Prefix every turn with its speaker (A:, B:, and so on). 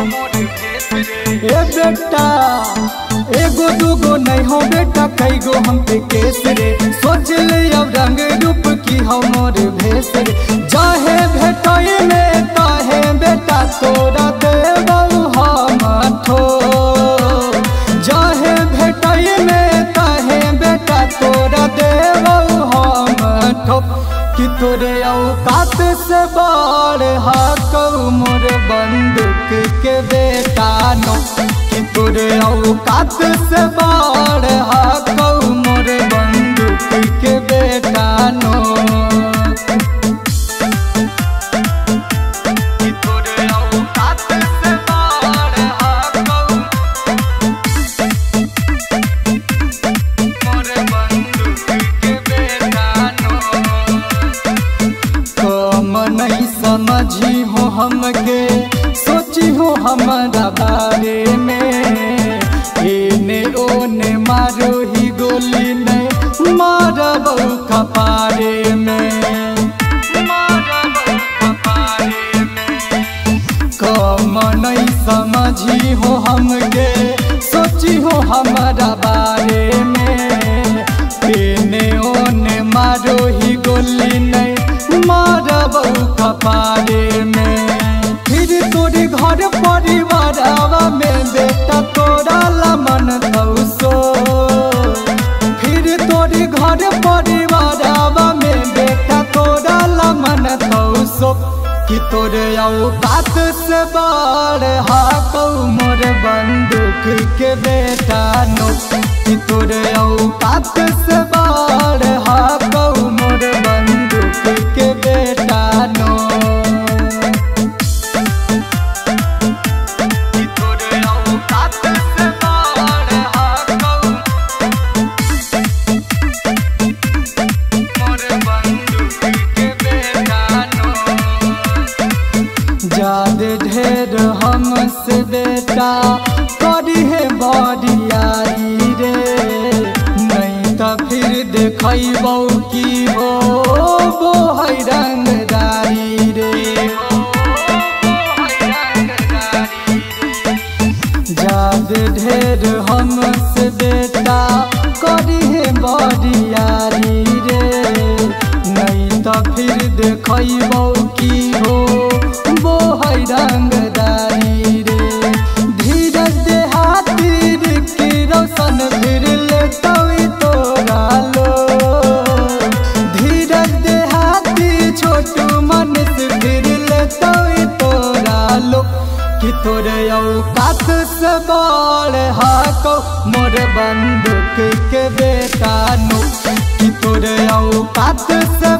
A: ए बेटा एगो दूगो नहीं हो बेटा कई गो हम पे केस रे। सोच ले अब रंग रूप की हमर भेस रे। जाहे भेटाई में ताहे बेटा तोरा देबौ हम ठो। जाहे भेटाई में ताहे बेटा तोरा देबौ हम ठो। कि तोरे औकात से बाढ़ हाकौ मोर बंदूक के बेटा नो। कि तोरे औकात से बाढ़ हाकौ मोर बंदूक के बेटा नो। कि तोरे औकात से बाढ़ हाकौ मोर बंदूक के बेटा नो। कम नहीं समझी हो हमके सोची हो हमारा बारे में। एने ओने मारो ही गोली नहीं मारबौ कपारे में। कम नहीं समझी हो हमके सोची हो हमारा बारे में। एने ओने मारो ही गोली नहीं मारबौ कपारे में। फिर तोरे घर परिवार में बेटा तोरा लमन तौसो। फिर तोरे घर परिवार में बेटा तोरा लमन तौसो। कि तोरे औकात से बाढ़ हाकौ मोर बंदूक के बेटा नो। कि तोरे औकात से बाढ़ हाकौ मोर बंदूक के बेटा नो। कि तोरे औकात से बाढ़ हाकौ मोर बंदूक के बेटा नो। जादे ढेर हमसे बेटा करी है बड़ियारी रे। नहीं तो फिर देखबौ की हो वो है रंगदारी रे। जादे ढेर हमसे बेटा करी है बड़ियारी रे। नहीं तो फिर देखबौ की हो वो है रंगदारी रे। धीरज देहाती की रोशन फिर लेतौ तोरा लो। धीरज देहाती छोटू मन से फिर लेतौ तोरा लो। कि तोरे औकात से बाढ़ हाकौ मोर बंदूक के बेटा नो। कि तोरे औकात से